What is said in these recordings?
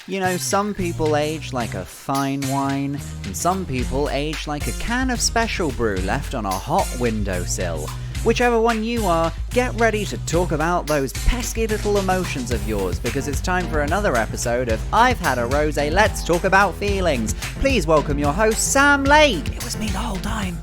You know, some people age like a fine wine, and some people age like a can of special brew left on a hot windowsill. Whichever one you are, get ready to talk about those pesky little emotions of yours, because it's time for another episode of I've Had a Rosé, Let's Talk About Feelings. Please welcome your host, Sam Lake. It was me the whole time.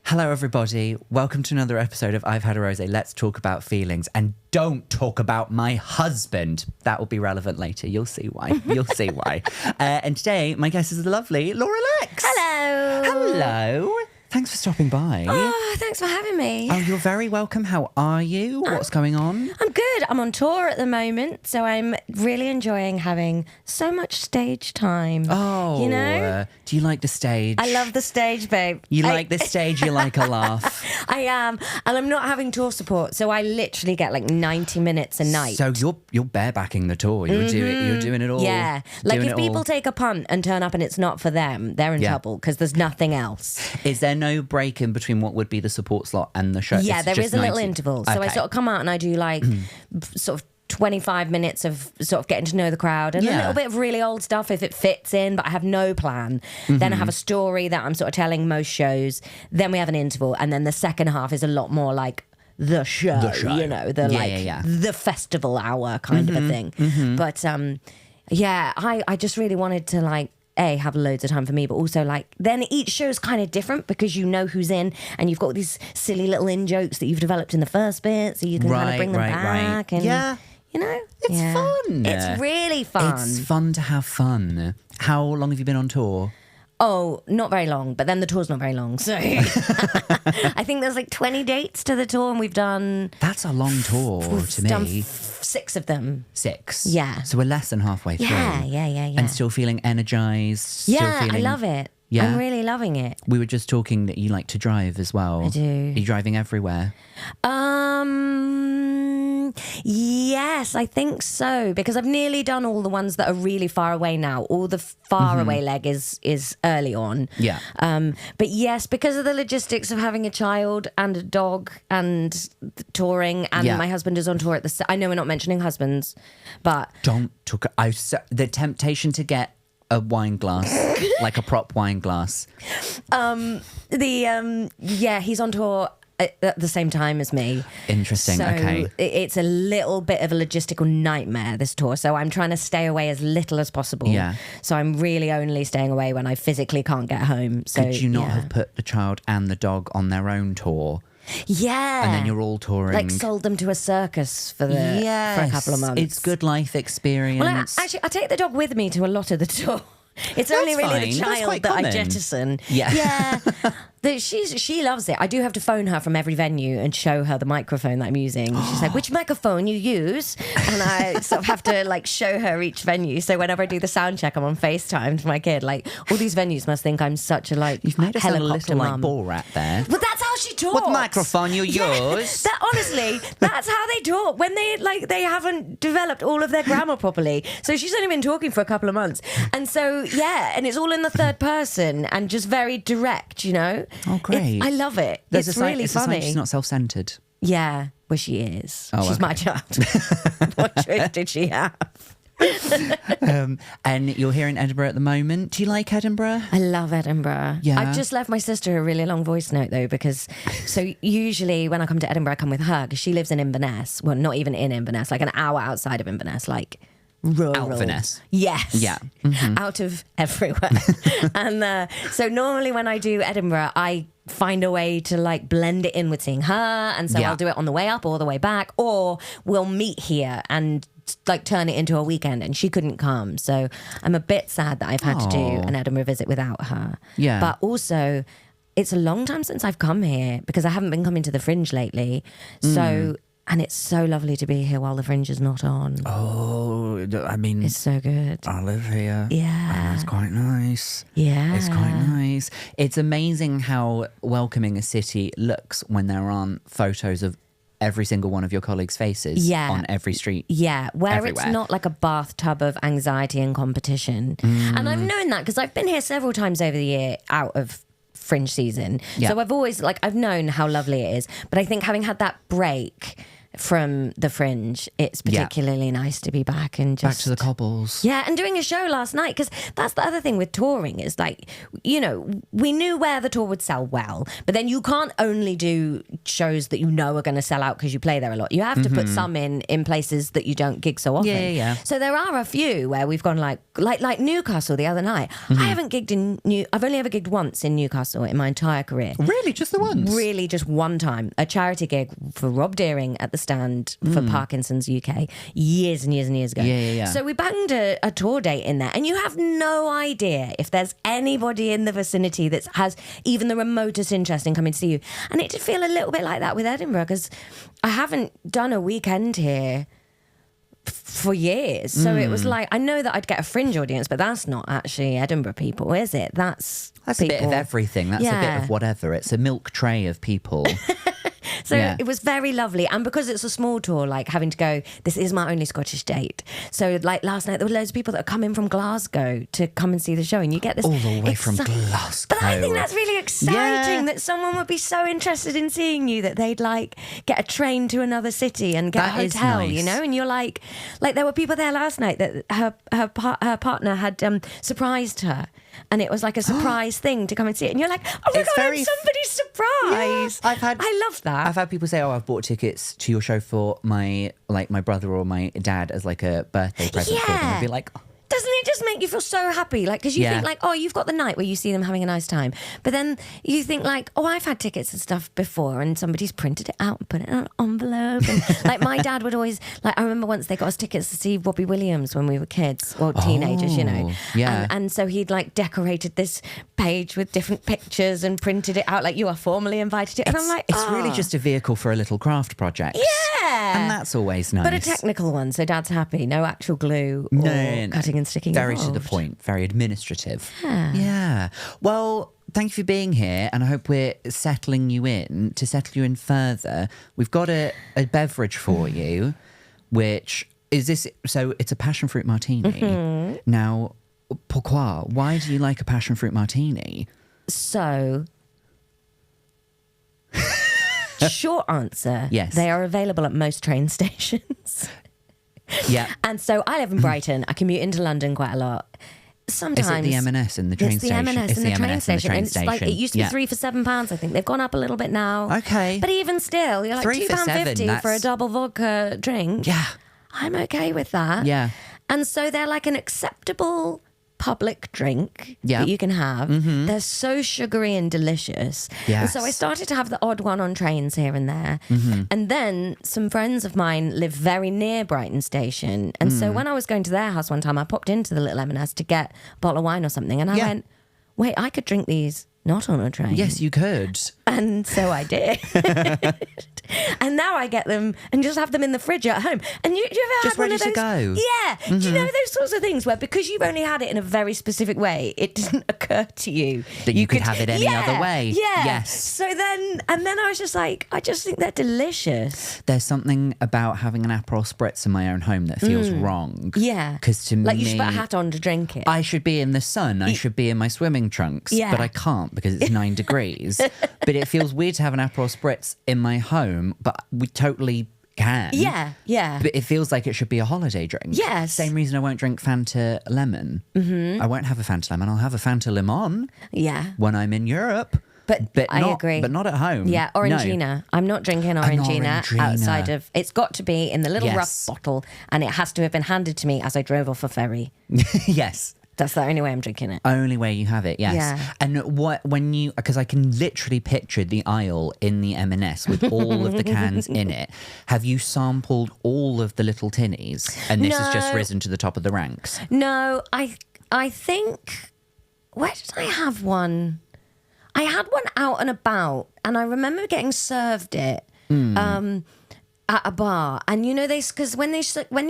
Hello, everybody. Welcome to another episode of I've Had a Rosé, Let's Talk About Feelings. And don't talk about my husband. That will be relevant later. You'll see why. You'll see why. And today, my guest is the lovely Laura Lexx. Hello. Hello. Thanks for stopping by. Oh, thanks for having me. Oh, you're very welcome. How are you? What's going on? I'm good. I'm on tour at the moment, so I'm really enjoying having so much stage time. Oh, you know? Do you like the stage? I love the stage, babe. You like the stage, you like a laugh. I am, and I'm not having tour support, so I literally get like 90 minutes a night. So you're barebacking the tour. You're doing it all. Yeah, like if people take a punt and turn up and it's not for them, they're in trouble because there's nothing else. Is there no break in between what would be the support slot and the show? Yeah, there is a 90. little interval. So I sort of come out and I do like sort of 25 minutes of sort of getting to know the crowd and a little bit of really old stuff if it fits in, but I have no plan. Then I have a story that I'm sort of telling most shows. Then we have an interval, and then the second half is a lot more like the show. You know, the festival hour kind of a thing. But I just really wanted to like have loads of time for me, but also like then each show's kind of different because you know who's in and you've got these silly little in jokes that you've developed in the first bit, so you can kind of bring them back. And, you know, it's fun. It's really fun. It's fun to have fun. How long have you been on tour? Oh, not very long, but then the tour's not very long, so I think there's like 20 dates to the tour, and we've done... That's a long tour to done me. 6 of them. 6? Yeah. So we're less than halfway through. Yeah. And still feeling energised? I love it. Yeah? I'm really loving it. We were just talking that you like to drive as well. I do. Are you driving everywhere? Yes, I think so, because I've nearly done all the ones that are really far away now. All the far away leg is early on. Yeah. But yes, because of the logistics of having a child and a dog and touring, and my husband is on tour at I know we're not mentioning husbands, but Don't talk. The temptation to get a wine glass, like a prop wine glass. He's on tour at the same time as me. Interesting. So okay. It's a little bit of a logistical nightmare, this tour. So I'm trying to stay away as little as possible. Yeah. So I'm really only staying away when I physically can't get home. So could you not have put the child and the dog on their own tour? Yeah. And then you're all touring. Like sold them to a circus for a couple of months. It's good life experience. Well, actually, I take the dog with me to a lot of the tour. It's only really the child that I jettison. Yeah. She loves it. I do have to phone her from every venue and show her the microphone that I'm using. She's like, which microphone you use? And I sort of have to like show her each venue. So whenever I do the sound check, I'm on FaceTime to my kid. Like all these venues must think I'm such a like You've made us sound a little mum. like Borat there. But that's how she talks. What microphone you use? Honestly, that's how they talk when they haven't developed all of their grammar properly. So she's only been talking for a couple of months, and so and it's all in the third person and just very direct, you know. Oh, great! I love it. It's really funny. She's not self-centered. Yeah, well, she is. Oh, she's my child. What choice did she have? And you're here in Edinburgh at the moment. Do you like Edinburgh? I love Edinburgh. Yeah. I've just left my sister a really long voice note though, because so usually when I come to Edinburgh, I come with her because she lives in Inverness. Well, not even in Inverness, like an hour outside of Inverness, like rural. Inverness. Yes. Yeah. Mm-hmm. Out of everywhere. And so normally when I do Edinburgh, I find a way to like blend it in with seeing her, and so I'll do it on the way up or the way back, or we'll meet here and like turn it into a weekend, and she couldn't come, so I'm a bit sad that I've had to do an Edinburgh visit without her. But also it's a long time since I've come here because I haven't been coming to the Fringe lately, so and it's so lovely to be here while the Fringe is not on. Oh, I mean, it's so good. I live here. Yeah. It's quite nice. Yeah. It's quite nice. It's amazing how welcoming a city looks when there aren't photos of every single one of your colleagues' faces on every street. Yeah, where everywhere. It's not like a bathtub of anxiety and competition. And I've known that because I've been here several times over the year out of Fringe season. So I've always, like, I've known how lovely it is. But I think having had that break from the Fringe, it's particularly nice to be back and just... Back to the cobbles. Yeah, and doing a show last night, because that's the other thing with touring is like, you know, we knew where the tour would sell well, but then you can't only do shows that you know are going to sell out because you play there a lot. You have to put some in places that you don't gig so often. Yeah. So there are a few where we've gone like Newcastle the other night. I haven't gigged I've only ever gigged once in Newcastle in my entire career. Really? Just the once? Really, just one time. A charity gig for Rob Deering at the Stand for Parkinson's UK years and years and years ago. Yeah. So we banged a tour date in there, and you have no idea if there's anybody in the vicinity that has even the remotest interest in coming to see you. And it did feel a little bit like that with Edinburgh, because I haven't done a weekend here for years. So it was like, I know that I'd get a Fringe audience, but that's not actually Edinburgh people, is it? That's a bit of everything. That's a bit of whatever. It's a milk tray of people. So it was very lovely. And because it's a small tour, like having to go, this is my only Scottish date. So like last night, there were loads of people that are coming from Glasgow to come and see the show. And you get this... All the way from Glasgow. But I think that's really exciting that someone would be so interested in seeing you that they'd like get a train to another city and get a hotel, you know? And you're like there were people there last night that her partner had surprised her. And it was like a surprise thing to come and see it. And you're like, oh my God, I'm somebody's surprise. Yeah, I love that. I've had people say, oh, I've bought tickets to your show for my brother or my dad as like a birthday present for them. I'd be like... Doesn't it just make you feel so happy? Like, because you think like, oh, you've got the night where you see them having a nice time. But then you think like, oh, I've had tickets and stuff before and somebody's printed it out and put it in an envelope. And like my dad would always, like, I remember once they got us tickets to see Robbie Williams when we were kids or teenagers, you know. Yeah. And so he'd like decorated this page with different pictures and printed it out like, you are formally invited to it. And I'm like, it's really just a vehicle for a little craft project. Yeah. And that's always nice. But a technical one, so Dad's happy. No actual glue or cutting and sticking Very involved. to the point, very administrative. Yeah. Well, thank you for being here, and I hope we're settling you in. To settle you in further, we've got a beverage for you, which is this. So it's a passionfruit martini. Now, pourquoi? Why do you like a passionfruit martini? So... short answer. Yes. They are available at most train stations. Yeah. And so I live in Brighton. I commute into London quite a lot. Sometimes is it the M&S in the train station? It's the M&S in the train station. And it's like, it used to be £3 for £7. I think they've gone up a little bit now. Okay. But even still, you're like £2.50 for a double vodka drink. Yeah. I'm okay with that. Yeah. And so they're like an acceptable public drink that you can have. They're so sugary and delicious. Yes. And so I started to have the odd one on trains here and there. And then some friends of mine live very near Brighton Station. And so when I was going to their house one time, I popped into the little M&S to get a bottle of wine or something. And I went, wait, I could drink these not on a train. Yes, you could. And so I did. And now I get them and just have them in the fridge at home. And you ever just had one of those? ready to go. Yeah. Do you know those sorts of things where because you've only had it in a very specific way, it didn't occur to you that you could have it any other way? Yeah. Yes. So then I was just like, I just think they're delicious. There's something about having an Aperol Spritz in my own home that feels wrong. Yeah. Because to me... like you should put a hat on to drink it. I should be in the sun. I should be in my swimming trunks. Yeah. But I can't because it's 9 degrees. But it feels weird to have an Aperol Spritz in my home, but we totally can. Yeah, yeah. But it feels like it should be a holiday drink. Yes. Same reason I won't drink Fanta Lemon. I won't have a Fanta Lemon. I'll have a Fanta Limon when I'm in Europe. But I agree. But not at home. Yeah, Orangina. No. I'm not drinking Orangina outside of... It's got to be in the little rough bottle, and it has to have been handed to me as I drove off a ferry. Yes. That's the only way I'm drinking it. Only way you have it, yes. Yeah. And when you, because I can literally picture the aisle in the M&S with all of the cans in it. Have you sampled all of the little tinnies? And this has just risen to the top of the ranks? No, I think, where did I have one? I had one out and about, and I remember getting served it. At a bar, and you know because when you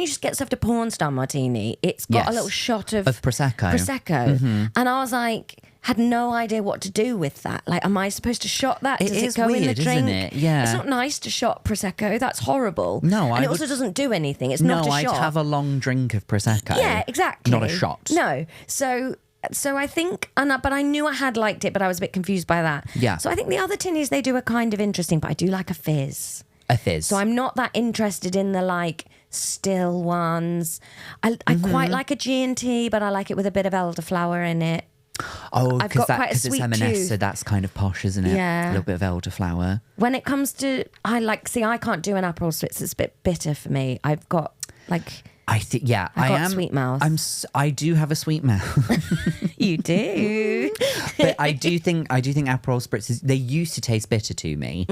just get served a porn star martini, it's got a little shot of prosecco, and I was like, had no idea what to do with that. Like, am I supposed to shot that? Does it go weird, in the drink? Isn't it? Yeah, it's not nice to shot prosecco. That's horrible. No, and it also doesn't do anything. It's not a shot. No, I'd have a long drink of prosecco. Yeah, exactly. Not a shot. No, so I think, but I knew I had liked it, but I was a bit confused by that. Yeah. So I think the other tinnies they do are kind of interesting, but I do like a fizz. a fizz. So I'm not that interested in the like still ones. I quite like a G&T, but I like it with a bit of elderflower in it. Oh, I've got quite a it's sweet M&S, tooth. so that's kind of posh, isn't it? Yeah. A little bit of elderflower. When it comes to, I can't do an Aperol Spritz. It's a bit bitter for me. I've got like... I think, yeah, I've got sweet mouth. I do have a sweet mouth. You do. But I do think Aperol Spritzes, they used to taste bitter to me.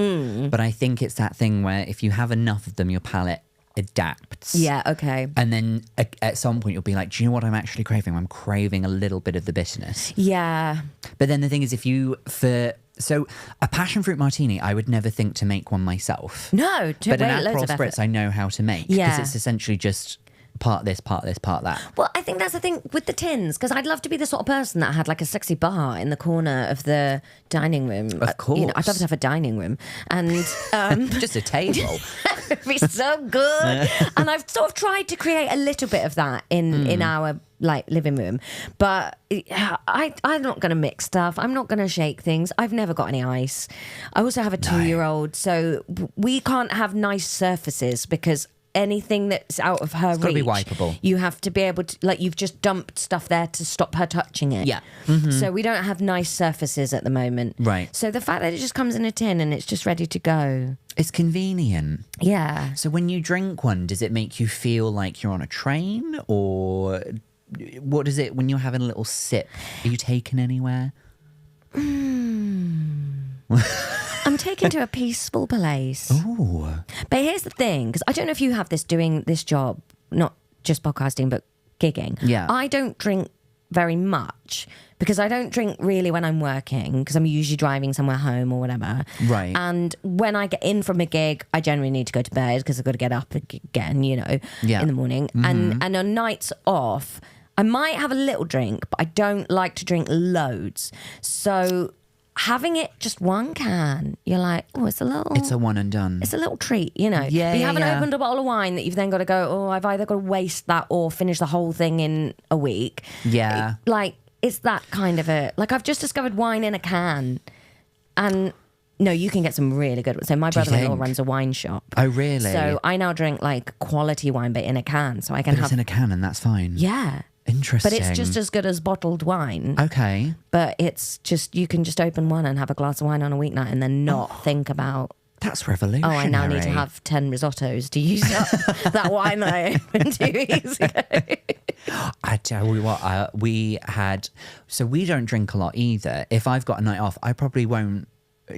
But I think it's that thing where if you have enough of them, your palate adapts. Yeah, okay. And then at some point you'll be like, do you know what I'm actually craving? I'm craving a little bit of the bitterness. Yeah. But then the thing is, so a passionfruit martini, I would never think to make one myself. No, but an loads Aperol of effort. Spritz I know how to make. Yeah. Because it's essentially just part this, part this, part that. Well, I think that's the thing with the tins, because I'd love to be the sort of person that had like a sexy bar in the corner of the dining room. Of course. I'd love to have a dining room. And Just a table. it'd be so good. And I've sort of tried to create a little bit of that in our like living room. But I'm not going to mix stuff. I'm not going to shake things. I've never got any ice. I also have a 2-year-old, so we can't have nice surfaces because anything that's out of her reach, gotta be wipeable. You have to be able to, like, you've just dumped stuff there to stop her touching it. Yeah. So we don't have nice surfaces at the moment. Right. So the fact that it just comes in a tin and it's just ready to go. It's convenient. Yeah. So when you drink one, does it make you feel like you're on a train, or what does it, when you're having a little sip, are you taken anywhere? I'm taken to a peaceful place. Ooh. But here's the thing, because I don't know if you have this doing this job, not just podcasting, but gigging. Yeah. I don't drink very much because I don't drink really when I'm working, because I'm usually driving somewhere home or whatever. Right. And when I get in from a gig, I generally need to go to bed because I've got to get up again, in the morning. And on nights off, I might have a little drink, but I don't like to drink loads. So having it just one can, you're like, oh, it's a one and done. It's a little treat, Yeah, but you haven't opened a bottle of wine that you've then got to go, oh, I've either got to waste that or finish the whole thing in a week. Yeah. It's that kind of I've just discovered wine in a can. And no, you can get some really good ones. So my brother-in-law runs a wine shop. Oh, really? So I now drink like quality wine, but in a can. So I can But it's in a can and that's fine. Yeah. Interesting. But it's just as good as bottled wine. Okay. But it's just, you can just open one and have a glass of wine on a weeknight and then not think about, That's revolutionary. oh, I now need to have 10 risottos to use up that wine that I opened 2 weeks ago. I tell you what, we don't drink a lot either. If I've got a night off, I probably won't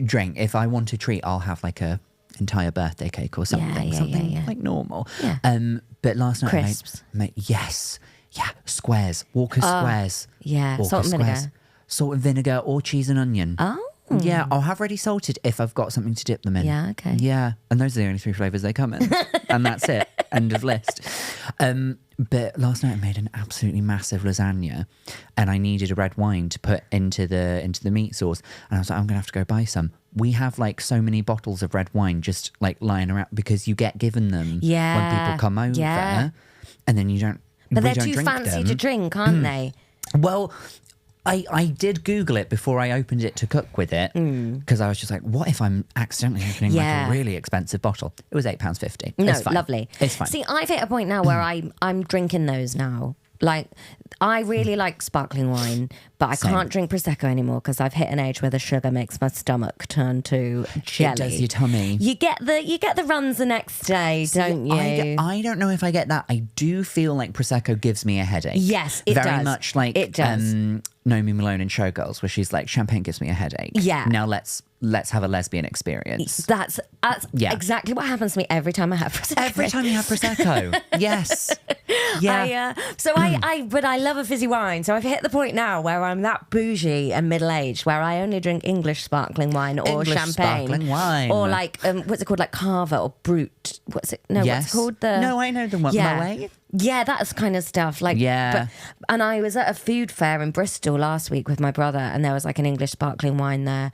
drink. If I want a treat, I'll have like a entire birthday cake or something. Yeah. Like normal. Yeah. But last night, Crisps. yes. Yeah, squares. Walker's squares. Yeah, Walker's salt and squares. vinegar. Salt and vinegar or cheese and onion. Oh. Yeah, I'll have ready salted if I've got something to dip them in. Yeah, okay. Yeah, and those are the only 3 flavours they come in. And that's it. End of list. But last night I made an absolutely massive lasagna and I needed a red wine to put into the meat sauce. And I was like, I'm going to have to go buy some. We have like so many bottles of red wine just like lying around because you get given them when people come over. Yeah. And then you don't. But they're don't too drink fancy them. to drink, aren't they? Well, I did Google it before I opened it to cook with it because I was just like, what if I'm accidentally opening like a really expensive bottle? It was £8.50. No, It's fine. lovely. It's fine. See, I've hit a point now where I'm drinking those now. Like, I really like sparkling wine, but I can't drink Prosecco anymore because I've hit an age where the sugar makes my stomach turn to jelly. It does your tummy. You get the runs the next day, don't you? I don't know if I get that. I do feel like Prosecco gives me a headache. Yes, it does. Very much like it does. Naomi Malone in Showgirls, where she's like, champagne gives me a headache. Yeah. Now let's have a lesbian experience. That's exactly what happens to me every time I have Prosecco. Every time you have Prosecco. Yes. Yeah. But I love a fizzy wine. So I've hit the point now where I'm that bougie and middle-aged where I only drink English sparkling wine or English champagne. sparkling wine. Or like, what's it called? Like Carver or Brut. What's it? No, Yes. what's it called? No, I know the one. Moet? Yeah, that's kind of stuff. Like, Yeah. And I was at a food fair in Bristol last week with my brother, and there was like an English sparkling wine there,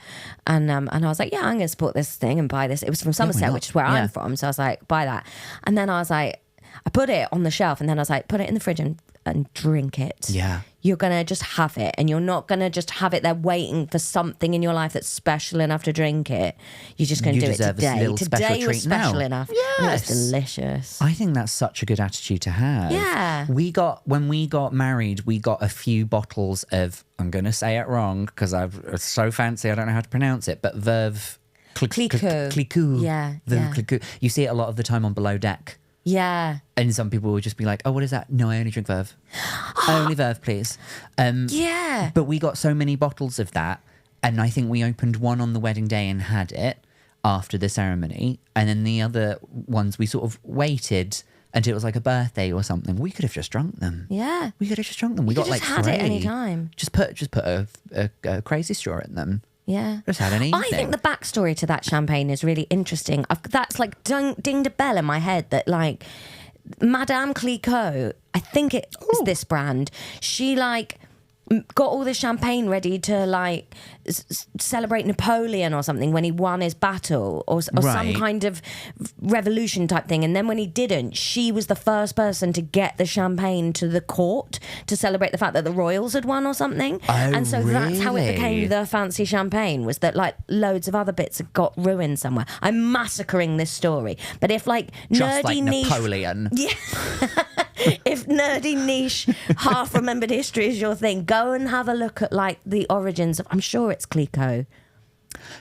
and I was like, yeah, I'm going to support this thing and buy this. It was from Somerset, not? which is where Yeah. I'm from, so I was like, buy that. And then I was like, I put it on the shelf, and then I was like, put it in the fridge and and drink it. Yeah. You're going to just have it, and you're not going to just have it there waiting for something in your life that's special enough to drink it. You're just going to do it today. Today was special enough. Yes. And it was delicious. I think that's such a good attitude to have. Yeah. When we got married, we got a few bottles of, I'm going to say it wrong because it's so fancy I don't know how to pronounce it, but Veuve Clicquot. Yeah. Veuve Clicquot. You see it a lot of the time on Below Deck. Yeah. And some people will just be like, oh, what is that? No, I only drink Veuve. Only Veuve, please. Yeah. But we got so many bottles of that. And I think we opened one on the wedding day and had it after the ceremony. And then the other ones, we sort of waited until it was like a birthday or something. We could have just drunk them. Yeah. We could have just drunk them. We got like had 3. it any time. Just put a crazy straw in them. Yeah. Just had anything. I think the backstory to that champagne is really interesting. That's like dinged a bell in my head that like Madame Clicquot, I think it was this brand, she like got all the champagne ready to like celebrate Napoleon or something when he won his battle or some kind of revolution type thing. And then when he didn't, she was the first person to get the champagne to the court to celebrate the fact that the royals had won or something. Oh, and so that's how it really? became the fancy champagne, was that like loads of other bits had got ruined somewhere. I'm massacring this story, but if like just nerdy like niche, Napoleon. yeah. If nerdy niche half remembered history is your thing, go and have a look at like the origins of, I'm sure it's Clicquot.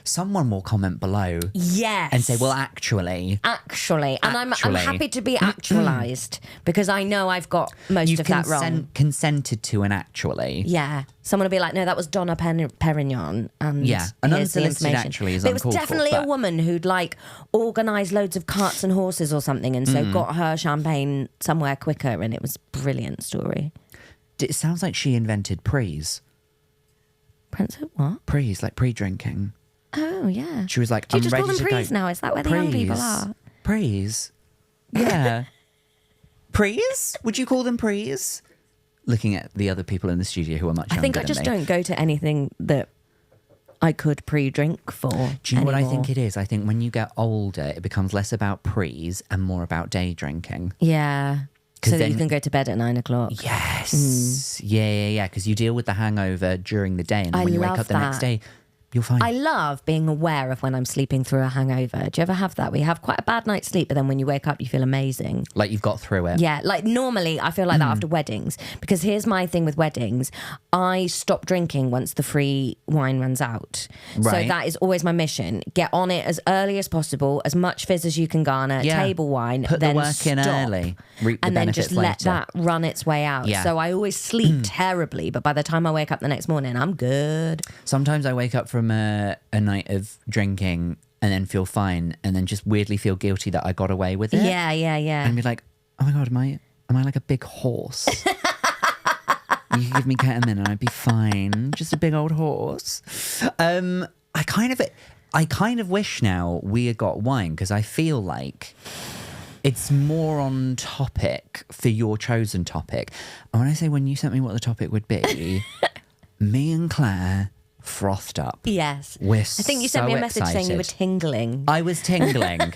Someone will comment below. Yes. And say, well, actually. And I'm happy to be actualised because I know I've got most of that wrong. Consented to an actually. Yeah. Someone will be like, no, that was Donna Perignon. And yeah, an here's the unsolicited information. actually is but it was uncalled for, definitely a woman who'd like organised loads of carts and horses or something, and so got her champagne somewhere quicker, and it was a brilliant story. It sounds like she invented prees. Prince of what? Prees, like pre-drinking. Oh, yeah. She was like, Do you I'm just ready call them to prees go. now? Is that where the young people are? Prees. Yeah. Prees? Would you call them prees? Looking at the other people in the studio who are much younger I think I just don't go to anything that I could pre-drink for. Do you know what I anymore. think it is? I think when you get older, it becomes less about prees and more about day drinking. Yeah. So that then- you can go to bed at 9 o'clock. Yes. Yeah. Because you deal with the hangover during the day, and then when you wake love up the next that. day, you're fine. I love being aware of when I'm sleeping through a hangover. Do you ever have that? We have quite a bad night's sleep, but then when you wake up, you feel amazing. Like you've got through it. Yeah, like normally I feel like that after weddings, because here's my thing with weddings. I stop drinking once the free wine runs out. So Right. that is always my mission. Get on it as early as possible, as much fizz as you can garner, Yeah. table wine, Put then the work in stop, early. Reap the and then benefits just let later. that run its way out. Yeah. So I always sleep terribly, but by the time I wake up the next morning, I'm good. Sometimes I wake up from a night of drinking and then feel fine, and then just weirdly feel guilty that I got away with it. Yeah. And be like, oh my God, am I like a big horse? You could give me ketamine and I'd be fine. Just a big old horse. I kind of wish now we had got wine, because I feel like it's more on topic for your chosen topic. And when I say, when you sent me what the topic would be, me and Claire frothed up. Yes. We're I think you sent me a message saying you were tingling. I was tingling.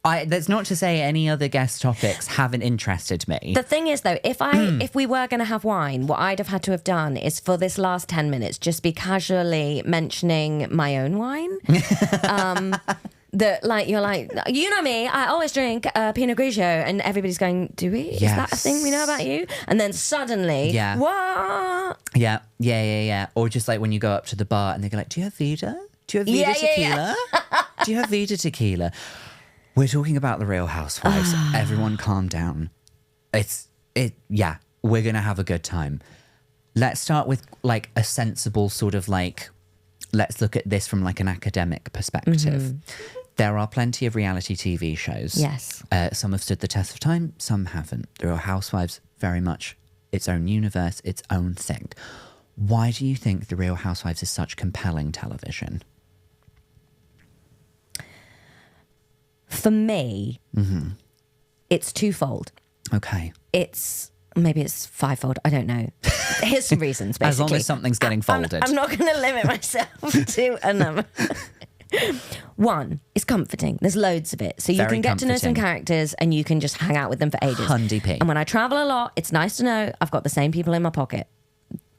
That's not to say any other guest topics haven't interested me. The thing is, though, if we were going to have wine, what I'd have had to have done is, for this last 10 minutes, just be casually mentioning my own wine. That, like, you're like, you know me, I always drink Pinot Grigio, and everybody's going, do we? Is that a thing we know about you? And then suddenly, what? Yeah. Or just like when you go up to the bar and they go like, do you have Vida? Do you have Vida tequila? Do you have Vida tequila? We're talking about the Real Housewives. Everyone calm down. We're going to have a good time. Let's start with like a sensible sort of like, let's look at this from like an academic perspective. There are plenty of reality TV shows. Yes. Some have stood the test of time, some haven't. The Real Housewives, very much its own universe, its own thing. Why do you think The Real Housewives is such compelling television? For me, it's twofold. Okay. Maybe it's fivefold. I don't know. Here's some reasons, basically. As long as something's getting folded. I'm not going to limit myself to a number. One, it's comforting. There's loads of it. So you Very can get to know some comforting. characters and you can just hang out with them for ages. Hundy P. And when I travel a lot, it's nice to know I've got the same people in my pocket.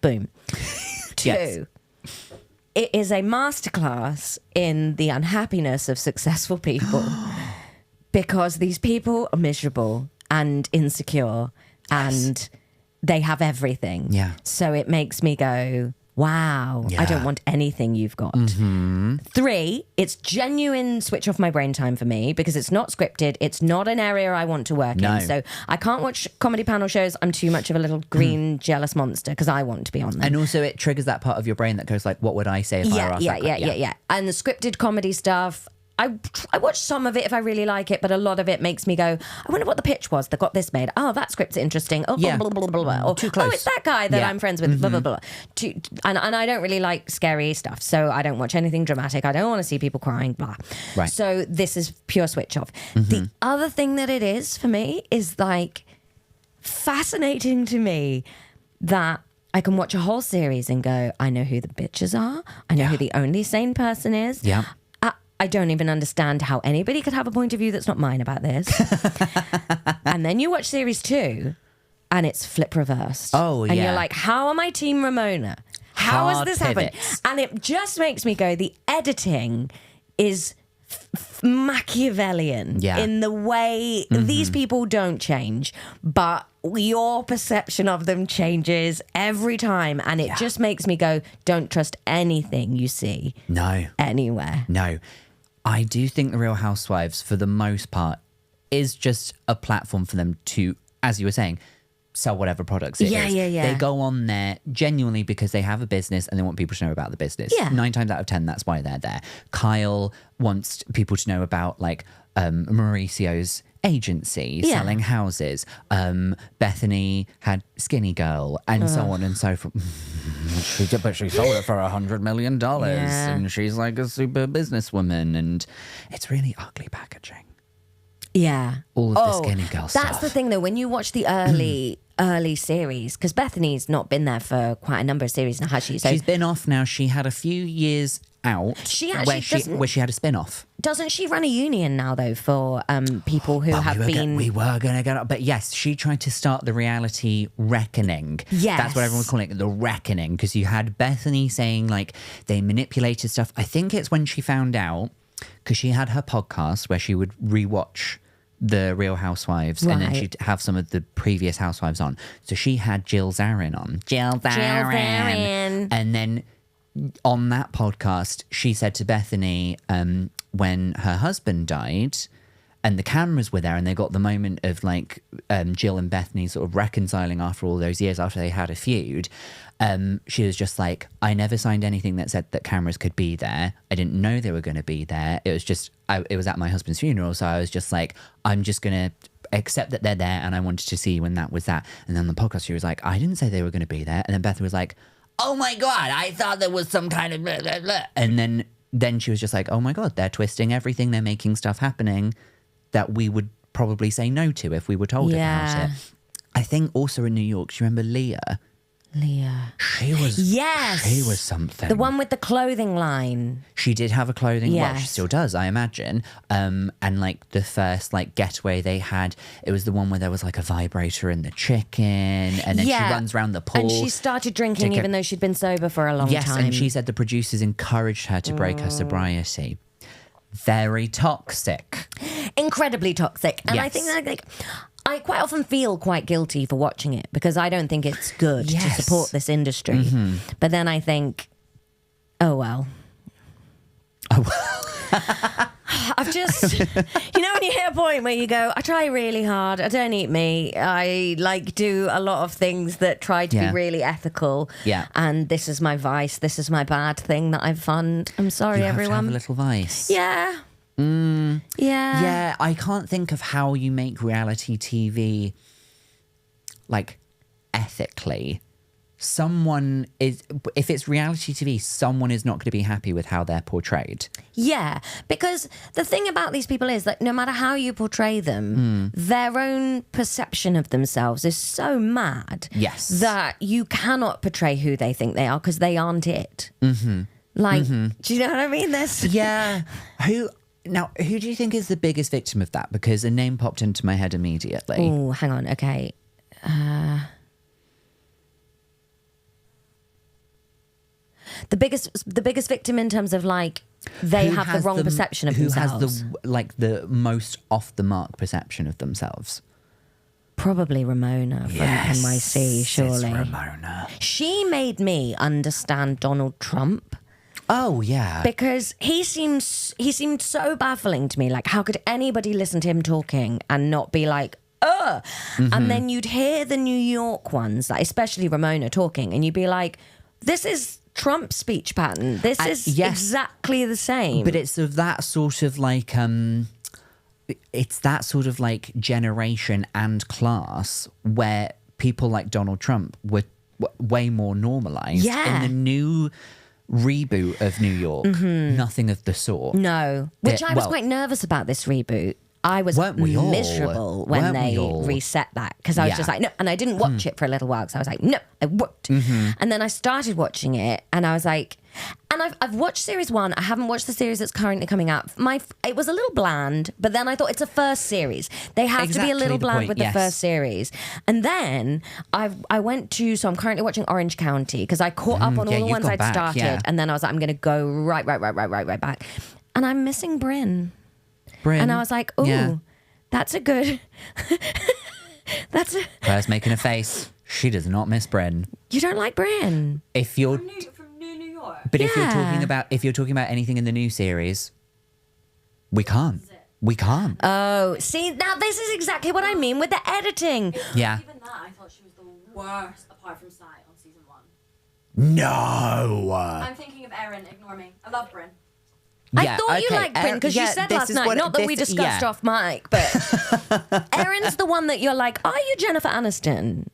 Boom. Two, Yes. it is a masterclass in the unhappiness of successful people because these people are miserable and insecure and they have everything. Yeah. So it makes me go, wow, I don't want anything you've got. Three, it's genuine switch off my brain time for me because it's not scripted. It's not an area I want to work No. in. So I can't watch comedy panel shows. I'm too much of a little green jealous monster because I want to be on them. And also it triggers that part of your brain that goes like, what would I say if I were asked that question? Yeah. And the scripted comedy stuff, I watch some of it if I really like it, but a lot of it makes me go, I wonder what the pitch was that got this made. Oh, that script's interesting. Oh, Yeah. blah, blah, blah, blah, blah. Or, Too close. oh, it's that guy that Yeah. I'm friends with, blah, blah, blah. And I don't really like scary stuff, so I don't watch anything dramatic. I don't want to see people crying, blah. Right. So this is pure switch off. The other thing that it is for me is like fascinating to me that I can watch a whole series and go, I know who the bitches are. I know who the only sane person is. Yeah. I don't even understand how anybody could have a point of view that's not mine about this. And then you watch series 2 and it's flip reversed. Oh, and yeah. you're like, how am I Team Ramona? How has Hard this happened? pivots. And it just makes me go, the editing is Machiavellian Yeah. in the way these people don't change, but your perception of them changes every time. And it just makes me go, don't trust anything you see No. anywhere. No. I do think the Real Housewives, for the most part, is just a platform for them to, as you were saying, sell whatever products it is. Yeah. They go on there genuinely because they have a business and they want people to know about the business. Yeah. 9 times out of 10, that's why they're there. Kyle wants people to know about like Mauricio's agency selling houses. Bethany had Skinny Girl and so on and so forth. But she sold it for $100 million and she's like a super businesswoman and it's really ugly packaging. Yeah. All of the Skinny Girl stuff. That's the thing, though. When you watch the early series, because Bethany's not been there for quite a number of series now, has she? So she's been off now. She had a few years out She actually doesn't- where she had a spin-off. doesn't she run a union now, though, for people who have been... We were going to get up. But yes, she tried to start the reality reckoning. Yes. That's what everyone's calling it, the reckoning. Because you had Bethany saying, like, they manipulated stuff. I think it's when she found out, because she had her podcast where she would rewatch the Real Housewives and then Right. she'd have some of the previous housewives on. So she had Jill Zarin on. Jill Zarin. And then on that podcast, she said to Bethany, when her husband died and the cameras were there and they got the moment of like Jill and Bethany sort of reconciling after all those years after they had a feud, she was just like, I never signed anything that said that cameras could be there. I didn't know they were going to be there. It was just, it was at my husband's funeral. So I was just like, I'm just going to accept that they're there and I wanted to see when that was that. And then on the podcast, she was like, I didn't say they were going to be there. And then Bethany was like, oh my God, I thought there was some kind of blah, blah, blah. And then she was just like, oh my God, they're twisting everything. They're making stuff happening that we would probably say no to if we were told about it. I think also in New York, do you remember Leah? She was something. The one with the clothing line. She did have a clothing. Well, she Yes. still does, I imagine. And like the first like getaway they had, it was the one where there was like a vibrator in the chicken, and then she runs around the pool. And she started drinking even though she'd been sober for a long Yes, time. and she said the producers encouraged her to break her sobriety. Very toxic. Incredibly toxic. And I think that like I quite often feel quite guilty for watching it because I don't think it's good to support this industry. But then I think, oh well. I've just, you know, when you hit a point where you go, I try really hard. I don't eat meat. I like do a lot of things that try to be really ethical. Yeah. And this is my vice. This is my bad thing that I've found. I'm sorry, You have to everyone. have a little vice. Yeah. Yeah. Yeah, I can't think of how you make reality TV like ethically. Someone is, if it's reality TV, someone is not going to be happy with how they're portrayed. Yeah, because the thing about these people is that no matter how you portray them, their own perception of themselves is so mad Yes. that you cannot portray who they think they are because they aren't it. Like, do you know what I mean? Yeah. Who do you think is the biggest victim of that? Because a name popped into my head immediately. Oh, hang on. Okay. The biggest victim in terms of like they have the wrong perception of themselves. Who has the most off the mark perception of themselves? Probably Ramona from NYC, surely. It's Ramona. She made me understand Donald Trump. Oh yeah. Because he seemed so baffling to me. Like, how could anybody listen to him talking and not be like, ugh? And then you'd hear the New York ones, like especially Ramona talking, and you'd be like, this is Trump's speech pattern. This is exactly the same. But it's of that sort of like it's that sort of like generation and class where people like Donald Trump were way more normalized. Yeah. In the new reboot of New York, nothing of the sort. No. Which I was quite nervous about this reboot. I was miserable when they reset that because I was just like, no. And I didn't watch it for a little while because I was like, no, I won't. And then I started watching it and I was like, and I've watched series 1. I haven't watched the series that's currently coming out. It was a little bland, but then I thought it's a first series. They have to be a little bland with the first series. And then I went to, so I'm currently watching Orange County because I caught up on all the ones I'd started. And then I was like, I'm going to go right back. And I'm missing Bryn. And I was like, ooh, that's a good... Claire's making a face. She does not miss Bryn. You don't like Bryn? If you're... From New York? But if you're talking about anything in the new series, we can't. We can't. Oh, see, now this is exactly what I mean with the editing. Yeah. Even that, I thought she was the worst apart from Sai on season 1. No! I'm thinking of Erin, ignore me. I love Bryn. I thought you liked Bryn because you said last night, not that we discussed off mic, but Erin's the one that you're like, are you Jennifer Aniston?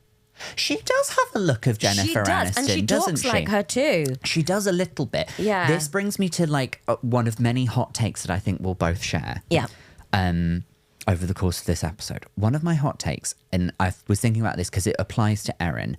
She does have a look of Jennifer Aniston, and she talks like her too. She does a little bit. Yeah. This brings me to like one of many hot takes that I think we'll both share. Yeah. Over the course of this episode. One of my hot takes, and I was thinking about this because it applies to Erin.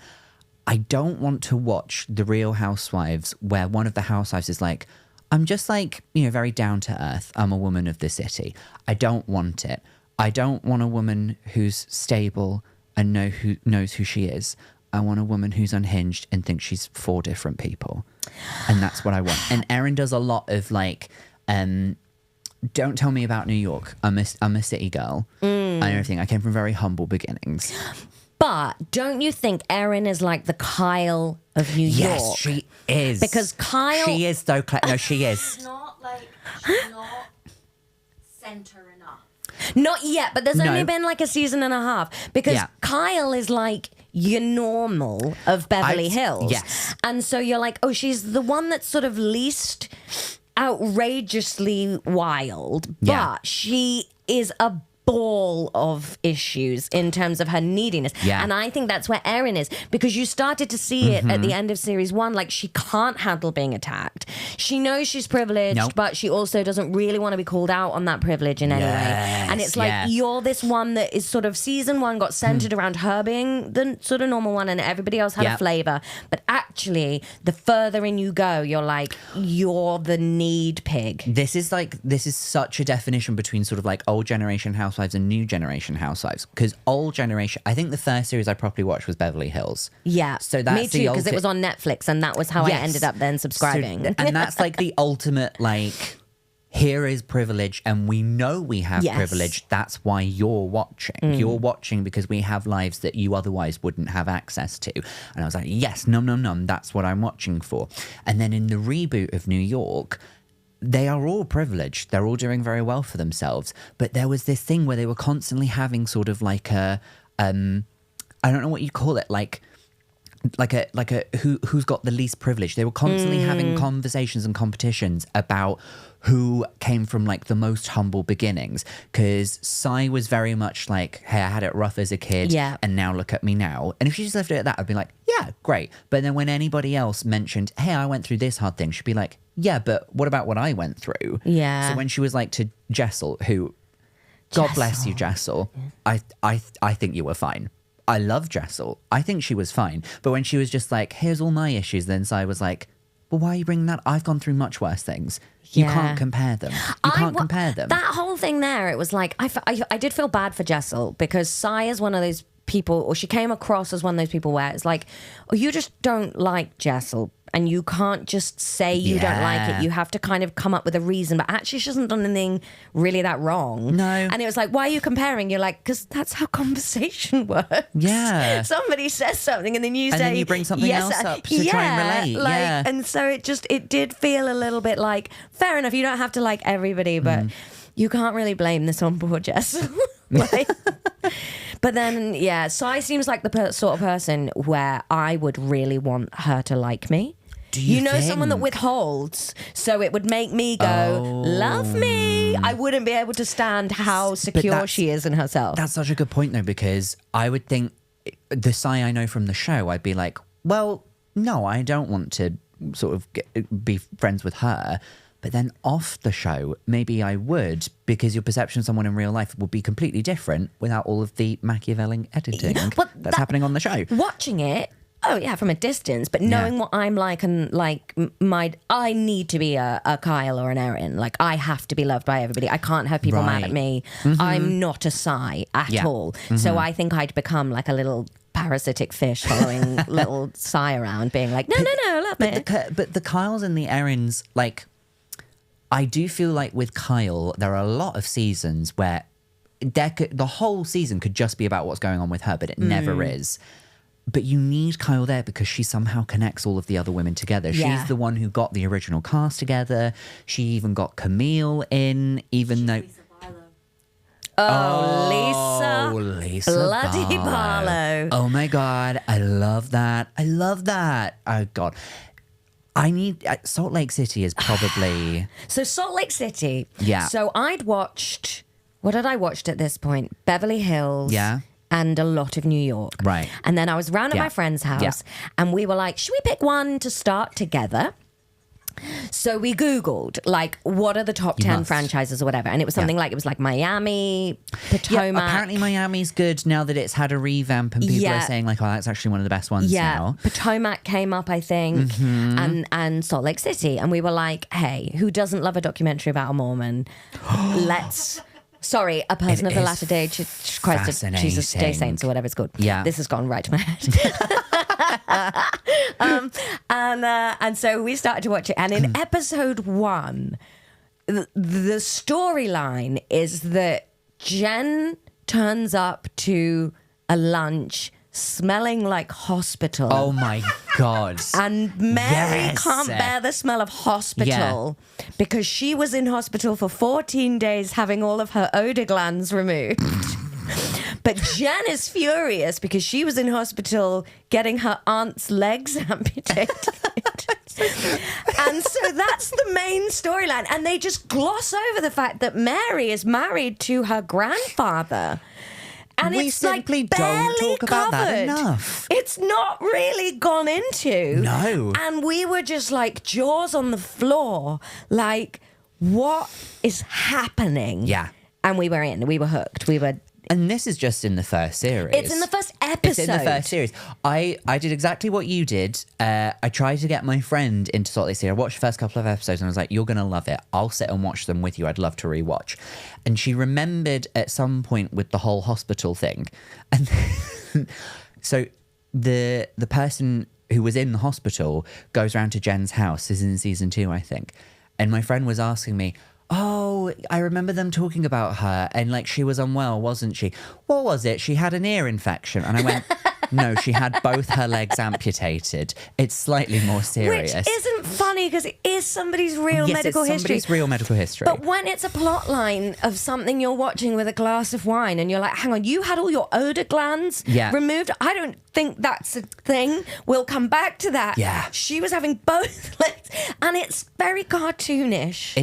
I don't want to watch The Real Housewives where one of the housewives is like, I'm just like, very down to earth. I'm a woman of the city. I don't want it. I don't want a woman who's stable and knows who she is. I want a woman who's unhinged and thinks she's 4 different people. And that's what I want. And Erin does a lot of like, don't tell me about New York. I'm a city girl and everything. I came from very humble beginnings. But don't you think Erin is like the Kyle of New York? Yes, she is. Because Kyle... She is, though. No, she is. She's not centre enough. Not yet, but there's only been like a season and a half. Because Kyle is like your normal of Beverly Hills. Yes. And so you're like, oh, she's the one that's sort of least outrageously wild. But she is a ball of issues in terms of her neediness. And I think that's where Erin is, because you started to see it at the end of series 1, like she can't handle being attacked. She knows she's privileged, but she also doesn't really want to be called out on that privilege in any way. And it's like, you're this one that is sort of season 1 got centered around her being the sort of normal one and everybody else had a flavor. But actually, the further in you go, you're like, you're the need pig. This is such a definition between sort of like old generation housewives and new generation housewives, because old generation, I think the first series I properly watched was Beverly Hills. So that's me too, because it was on Netflix and that was how I ended up then subscribing. And that's like the ultimate, like, here is privilege and we know we have privilege. That's why you're watching. You're watching because we have lives that you otherwise wouldn't have access to. And I was like, yes, num, that's what I'm watching for. And then in the reboot of New York, they are all privileged. They're all doing very well for themselves. But there was this thing where they were constantly having sort of like a, I don't know what you call it, like a who's got the least privilege. They were constantly having conversations and competitions about who came from like the most humble beginnings. Because Sai was very much like, hey, I had it rough as a kid and now look at me now. And if she just left it at that, I'd be like, yeah, great. But then when anybody else mentioned, hey, I went through this hard thing, she'd be like, yeah, but what about what I went through? So when she was like to Jessel, who, God bless you, Jessel, I think you were fine. I love Jessel. I think she was fine. But when she was just like, here's all my issues, then Sai was like, well, why are you bringing that? I've gone through much worse things. You can't compare them. You can't compare them. That whole thing there, it was like, I did feel bad for Jessel because Sai is one of those people, or she came across as one of those people where it's like, oh, you just don't like Jessel. And you can't just say you don't like it. You have to kind of come up with a reason. But actually, she hasn't done anything really that wrong. No. And it was like, why are you comparing? You're like, because that's how conversation works. Yeah. Somebody says something and then you say... And then you bring something else up to try and relate. Like, and so it did feel a little bit like, fair enough, you don't have to like everybody, but you can't really blame this on poor Jess. Like, but then, Sai seems like the sort of person where I would really want her to like me. Do you know think? Someone that withholds, so it would make me go, love me. I wouldn't be able to stand how secure she is in herself. That's such a good point, though, because I would think the Sai I know from the show, I'd be like, well, no, I don't want to sort of be friends with her. But then off the show, maybe I would, because your perception of someone in real life would be completely different without all of the Machiavellian editing that's happening on the show. Watching it, oh yeah, from a distance, but knowing what I'm like and like I need to be a Kyle or an Erin. Like I have to be loved by everybody. I can't have people mad at me. I'm not a Sai at all. So I think I'd become like a little parasitic fish following little Sai around, being like, no, love me. But the Kyles and the Erins, like, I do feel like with Kyle, there are a lot of seasons where the whole season could just be about what's going on with her, but it never is. But you need Kyle there because she somehow connects all of the other women together. Yeah. She's the one who got the original cast together. She even got Camille in, even though... Lisa bloody Barlow. Oh my God, I love that. Oh God. I need... Salt Lake City is probably... So Salt Lake City. Yeah. So I'd watched... What had I watched at this point? Beverly Hills. Yeah. And a lot of New York. Right. And then I was round at my friend's house and we were like, should we pick one to start together? So we Googled, like, what are the top 10 franchises or whatever? And it was something like, it was like Miami, Potomac. Yeah, apparently Miami's good now that it's had a revamp and people are saying, like, oh, that's actually one of the best ones now. Potomac came up, I think, and Salt Lake City. And we were like, hey, who doesn't love a documentary about a Mormon? Sorry, a person of the latter day, Christ, Jesus, Day Saints or whatever it's called. Yeah. This has gone right to my head. And so we started to watch it. And in episode 1, the storyline is that Jen turns up to a lunch smelling like hospital. Oh my God. And Mary can't bear the smell of hospital because she was in hospital for 14 days having all of her odor glands removed. But Jen is furious because she was in hospital getting her aunt's legs amputated. And so that's the main storyline. And they just gloss over the fact that Mary is married to her grandfather. And we it's simply like don't talk about covered. that enough. It's not really gone into. No. And we were just like jaws on the floor, like, what is happening? Yeah. And we were hooked. And this is just in the first series. It's in the first episode. It's in the first series. I did exactly what you did. I tried to get my friend into Salt Lake City. I watched the first couple of episodes and I was like, you're going to love it. I'll sit and watch them with you. I'd love to rewatch. And she remembered at some point with the whole hospital thing. And so the person who was in the hospital goes around to Jen's house. This is in season 2, I think. And my friend was asking me, oh, I remember them talking about her and like she was unwell, wasn't she? What was it? She had an ear infection. And I went, no, she had both her legs amputated. It's slightly more serious. Which isn't funny because it is somebody's real medical history. Somebody's real medical history. But when it's a plot line of something you're watching with a glass of wine and you're like, hang on, you had all your odor glands removed? I don't think that's a thing. We'll come back to that. Yeah. She was having both legs and it's very cartoonish.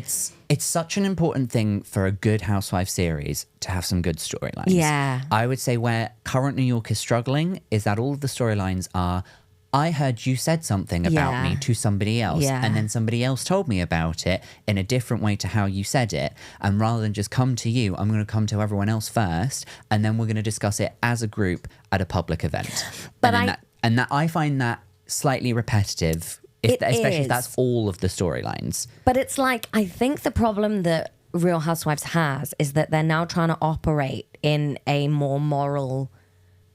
It's such an important thing for a good housewife series to have some good storylines. Yeah. I would say where current New York is struggling is that all of the storylines are, I heard you said something about me to somebody else, and then somebody else told me about it in a different way to how you said it. And rather than just come to you, I'm going to come to everyone else first, and then we're going to discuss it as a group at a public event. But I find that slightly repetitive Especially if that's all of the storylines. But it's like, I think the problem that Real Housewives has is that they're now trying to operate in a more moral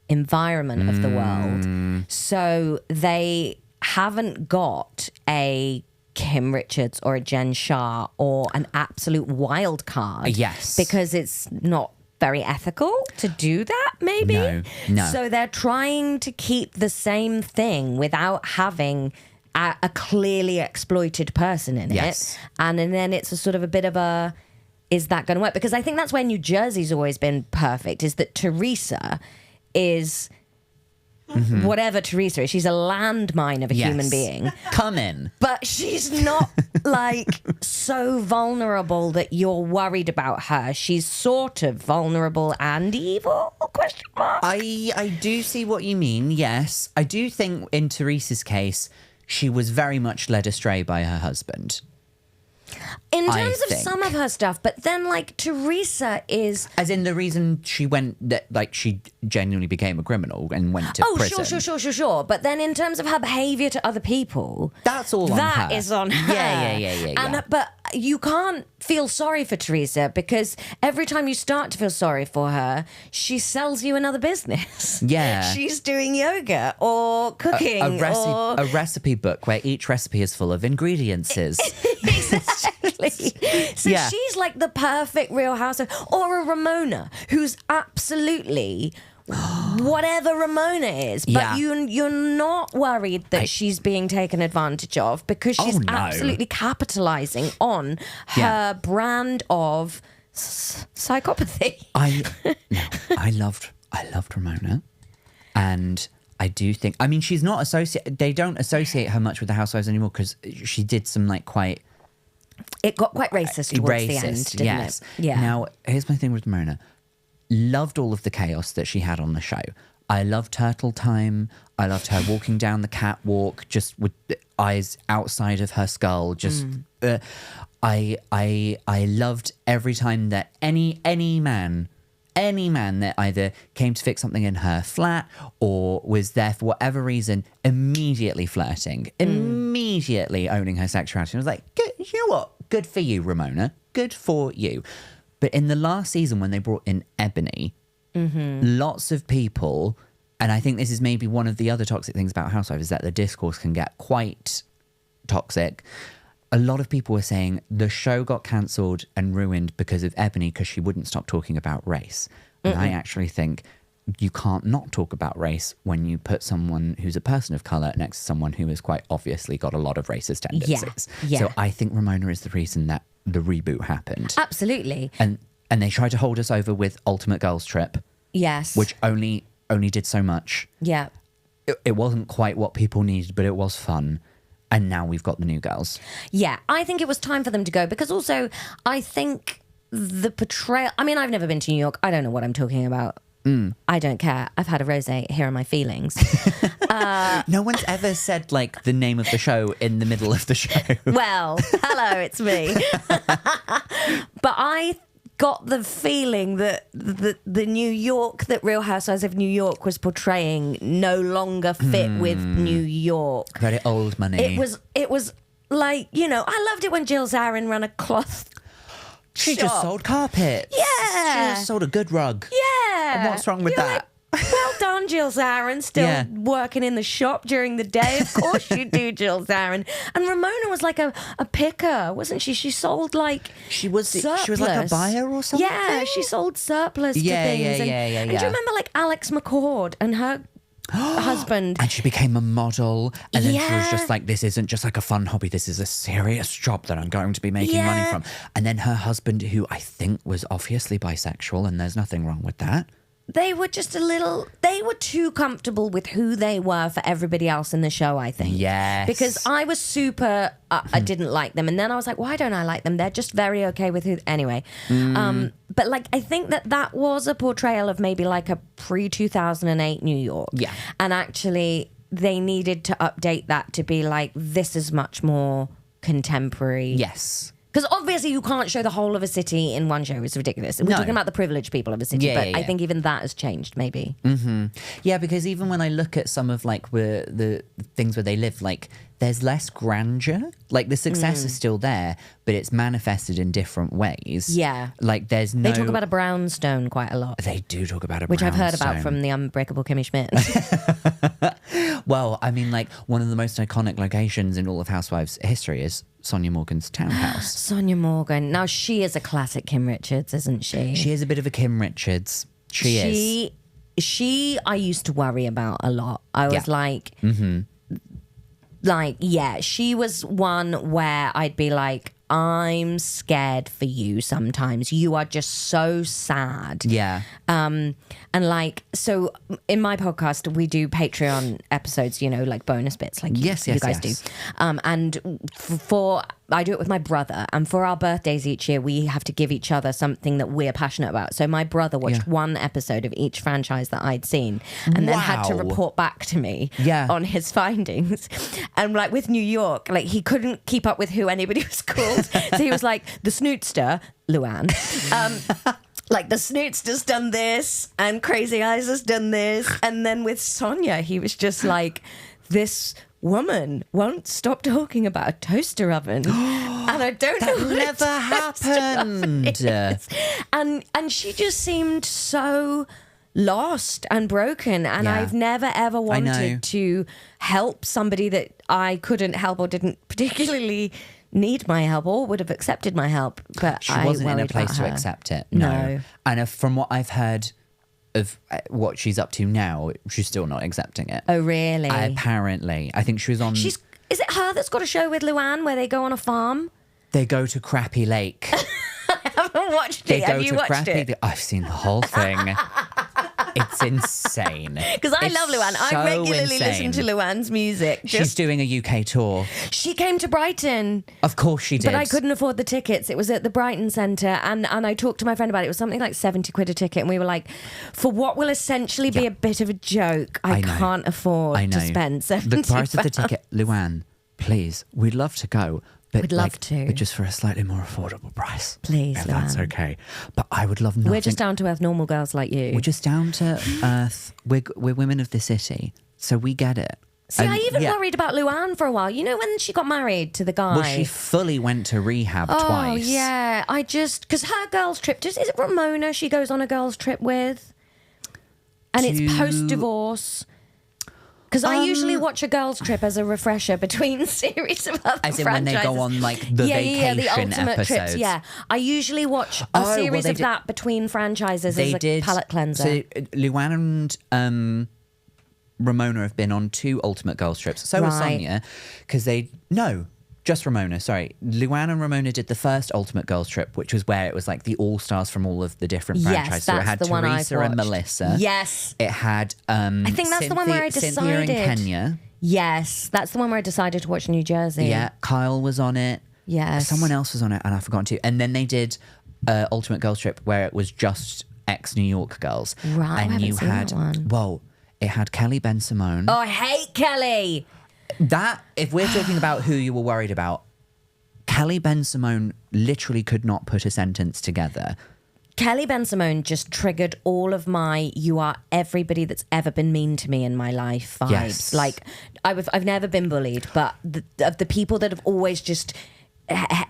environment of the world. So they haven't got a Kim Richards or a Jen Shah or an absolute wild card. Yes. Because it's not very ethical to do that, maybe. No. So they're trying to keep the same thing without having a clearly exploited person in Yes. it. And then it's a sort of a bit of a, is that going to work? Because I think that's where New Jersey's always been perfect, is that Teresa is whatever Teresa is. She's a landmine of a human being. Come in. But she's not like so vulnerable that you're worried about her. She's sort of vulnerable and evil? Question mark. I do see what you mean, yes. I do think in Teresa's case, she was very much led astray by her husband. In terms of think. some of her stuff, but then like Teresa is... As in the reason she went, that like she genuinely became a criminal and went to prison. Sure. But then in terms of her behaviour to other people... That's all on her. That is on her. Yeah. But you can't feel sorry for Teresa because every time you start to feel sorry for her, she sells you another business. Yeah. She's doing yoga or cooking A recipe book where each recipe is full of ingredients. Exactly. So Yeah. she's like the perfect Real Housewife. Or a Ramona who's absolutely... whatever Ramona is, but Yeah. you're not worried that she's being taken advantage of because she's no. absolutely capitalizing on her brand of psychopathy. I loved Ramona, and I do think, I mean, she's not associated. They don't associate her much with the Housewives anymore because she did some like quite. It got quite racist towards the end, didn't yes. it? Yeah. Now here's my thing with Ramona. Loved all of the chaos that she had on the show. I loved Turtle Time. I loved her walking down the catwalk just with the eyes outside of her skull. Just, I loved every time that any man that either came to fix something in her flat or was there for whatever reason, immediately flirting, immediately owning her sexuality. I was like, good, you know what? Good for you, Ramona. Good for you. But in the last season, when they brought in Ebony, lots of people, and I think this is maybe one of the other toxic things about Housewives, is that the discourse can get quite toxic. A lot of people were saying the show got cancelled and ruined because of Ebony because she wouldn't stop talking about race. And I actually think you can't not talk about race when you put someone who's a person of colour next to someone who has quite obviously got a lot of racist tendencies. Yeah. So I think Ramona is the reason that the reboot happened. Absolutely. And they tried to hold us over with Ultimate Girls Trip, Yes. which only did so much. Yeah. It wasn't quite what people needed, but it was fun. And now we've got the new girls. Yeah, I think it was time for them to go because also I think the portrayal... I mean, I've never been to New York. I don't know what I'm talking about. I don't care. I've had a rosé. Here are my feelings. No one's ever said, like, the name of the show in the middle of the show. Well, hello, it's me. But I got the feeling that the New York that Real Housewives of New York was portraying no longer fit with New York. Very old money. It was like, you know, I loved it when Jill Zarin ran a cloth She shop. just sold carpet. Yeah. She just sold a good rug. Yeah. And what's wrong with You're that? like, well done, Jill Zarin. Still Yeah. working in the shop during the day. Of course you do, Jill Zarin. And Ramona was like a picker, wasn't she? She sold like She was surplus. like a buyer or something? Yeah, she sold surplus Yeah, to things. yeah, And do you remember like Alex McCord and her husband? And she became a model, and then she was Yeah. just like, this isn't just like a fun hobby, this is a serious job that I'm going to be making money Yeah. from. And then her husband, who I think was obviously bisexual, and there's nothing wrong with that. They were just they were too comfortable with who they were for everybody else in the show, I think. Yes. Because I was super, I didn't like them. And then I was like, why don't I like them? They're just very okay with who, anyway. But like, I think that was a portrayal of maybe like a pre-2008 New York. Yeah. And actually, they needed to update that to be like, this is much more contemporary. Yes. Because obviously you can't show the whole of a city in one show. It's ridiculous. We're talking about the privileged people of a city, but I think even that has changed, maybe. Mm-hmm. Yeah, because even when I look at some of like the things where they live, like there's less grandeur. Like the success is still there, but it's manifested in different ways. Yeah. Like there's no... They talk about a brownstone quite a lot. They do talk about a Which brownstone. I've heard about from the Unbreakable Kimmy Schmidt. Well, I mean, like one of the most iconic locations in all of Housewives history is Sonia Morgan's townhouse. Sonia Morgan. Now, she is a classic Kim Richards, isn't she? She is a bit of a Kim Richards. She is. I used to worry about a lot. I was like, she was one where I'd be like, I'm scared for you sometimes. You are just so sad. Yeah. And like, so in my podcast, we do Patreon episodes, you know, like bonus bits like you guys do. And I do it with my brother. And for our birthdays each year, we have to give each other something that we're passionate about. So my brother watched one episode of each franchise that I'd seen and then had to report back to me on his findings. And like with New York, like he couldn't keep up with who anybody was called. So he was like, the snootster, Luann. Like the Snootster's done this and Crazy Eyes has done this. And then with Sonia, he was just like, this woman won't stop talking about a toaster oven. And I don't know what never happened. And she just seemed so lost and broken. And I've never ever wanted to help somebody that I couldn't help or didn't particularly need my help or would have accepted my help, but she wasn't in a place to accept it. No. And from what I've heard of what she's up to now, she's still not accepting it. Oh, really? Apparently. I think she was on... Is it her that's got a show with Luann where they go on a farm? They go to Crappy Lake. I haven't watched it. Have you watched it? I've seen the whole thing. It's insane. Because I love Luann. So I regularly listen to Luann's music. She's doing a UK tour. She came to Brighton. Of course she did. But I couldn't afford the tickets. It was at the Brighton Centre. And I talked to my friend about it. It was something like 70 quid a ticket. And we were like, for what will essentially be a bit of a joke, I can't afford to spend 70 The price of the ticket, Luann, please, we'd love to go. But we'd love to. But just for a slightly more affordable price. Please, if that's okay. But I would love nothing. We're just down to earth normal girls like you. We're just down to earth. We're women of the city. So we get it. See, I even worried about Luann for a while. You know when she got married to the guy? Well, she fully went to rehab twice. Oh, yeah. Because her girls' trip, is it Ramona she goes on a girls' trip with? And it's post-divorce. Because I usually watch a girls' trip as a refresher between series of other as in franchises. when they go on like the vacation the ultimate episodes. Trips. Yeah, I usually watch a series of that between franchises as a palate cleanser. So Luann and Ramona have been on 2 ultimate girls' trips. So was Sonia, because just Ramona, sorry. Luann and Ramona did the first Ultimate Girls trip, which was where it was like the all-stars from all of the different franchises. So it had Teresa and Melissa. Yes. It had I think that's the one where I decided. Cynthia and Kenya. Yes, that's the one where I decided to watch New Jersey. Yeah, Kyle was on it. Yes. Someone else was on it and I've forgotten to. And then they did Ultimate Girls trip where it was just ex-New York girls. Right, and I haven't seen that one. Well, it had Kelly Ben Simone. Oh, I hate Kelly. That, if we're talking about who you were worried about, Kelly Ben Simone literally could not put a sentence together. Kelly Ben Simone just triggered all of my "you are everybody that's ever been mean to me in my life" vibes. Yes. Like I've never been bullied, but of the people that have always just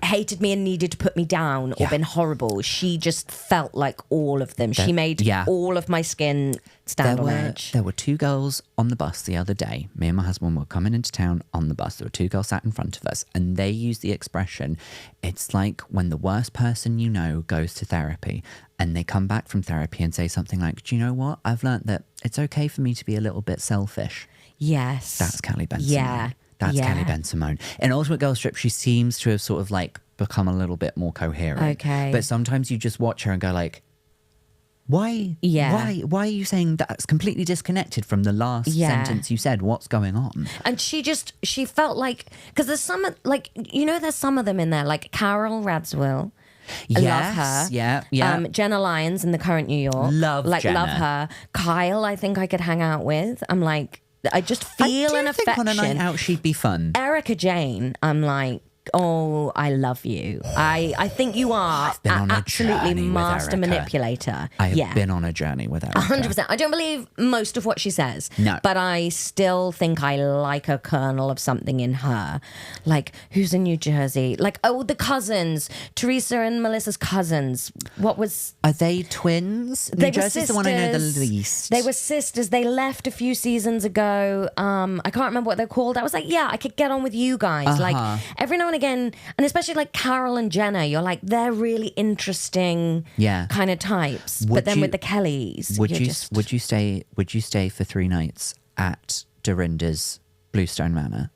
hated me and needed to put me down or been horrible, she just felt like all of them. She made all of my skin stand on edge. There were 2 girls on the bus the other day. Me and my husband were coming into town on the bus. There were 2 girls sat in front of us and they used the expression, it's like when the worst person you know goes to therapy and they come back from therapy and say something like, do you know what? I've learned that it's okay for me to be a little bit selfish. Yes. That's Kelly Ben Simone. That's Kelly Ben Simone. In Ultimate Girls Trip, she seems to have sort of like become a little bit more coherent. Okay. But sometimes you just watch her and go like, why? Yeah. Why are you saying that's completely disconnected from the last sentence you said? What's going on? And she felt like, because there's some, like, you know, there's some of them in there, like Carol Radziwill. I love her. Yeah. Jenna Lyons in The Current New York. Love Jenna. Love her. Kyle, I think I could hang out with. I'm like, I just feel an affection. I think on a night out she'd be fun. Erica Jane, I'm like, Oh, I love you. I think you are been on a absolutely journey with master Erica. manipulator. I have been on a journey with Erica. 100%. I don't believe most of what she says. No. But I still think I like a kernel of something in her. Like, who's in New Jersey? Like, the cousins. Teresa and Melissa's cousins. What was... Are they twins? New Jersey's the one I know the least. They were sisters. They left a few seasons ago. I can't remember what they're called. I was like, yeah, I could get on with you guys. Like, every now and again, and especially like Carol and Jenna, you're like, they're really interesting kind of types. But then with the Kellys, would you stay for 3 nights at Dorinda's Bluestone Manor?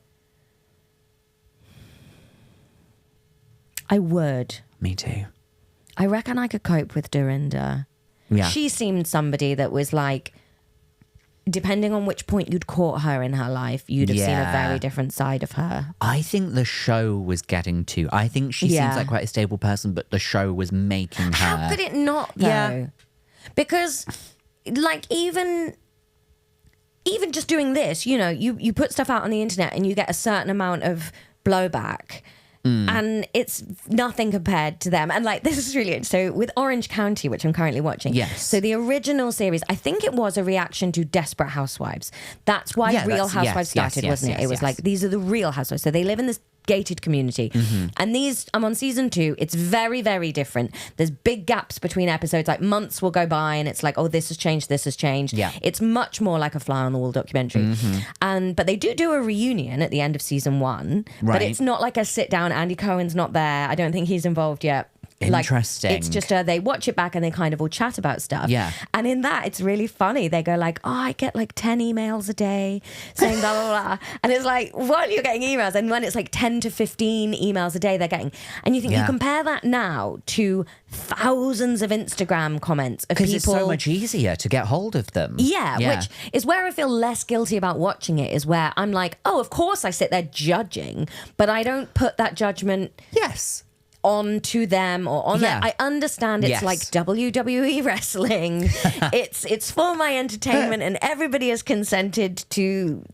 I would. Me too. I reckon I could cope with Dorinda. Yeah. She seemed somebody that was like, depending on which point you'd caught her in her life, you'd have seen a very different side of her. I think the show was getting to. I think she seems like quite a stable person, but the show was making her. How could it not, though? Yeah. Because, like, even just doing this, you know, you put stuff out on the internet and you get a certain amount of blowback. And it's nothing compared to them. And like, this is really interesting. So with Orange County, which I'm currently watching. Yes. So the original series, I think it was a reaction to Desperate Housewives. That's why Real Housewives started, wasn't it? It was like, these are the Real Housewives. So they live in this gated community. And I'm on season 2. It's very, very different. There's big gaps between episodes, like months will go by and it's like, oh, this has changed, this has changed. Yeah. It's much more like a fly on the wall documentary. But they do a reunion at the end of season 1. Right. But it's not like a sit down. Andy Cohen's not there. I don't think he's involved yet. Interesting. Like, it's just they watch it back and they kind of all chat about stuff. Yeah. And in that, it's really funny. They go like, oh, I get like 10 emails a day saying blah, blah, blah. And it's like, what? You're getting emails. And when it's like 10 to 15 emails a day they're getting. And you think, you compare that now to thousands of Instagram comments of people. Because it's so much easier to get hold of them. Yeah, which is where I feel less guilty about watching it, is where I'm like, oh, of course I sit there judging, but I don't put that judgment onto them or on that. I understand it's like WWE wrestling. it's for my entertainment and everybody has consented to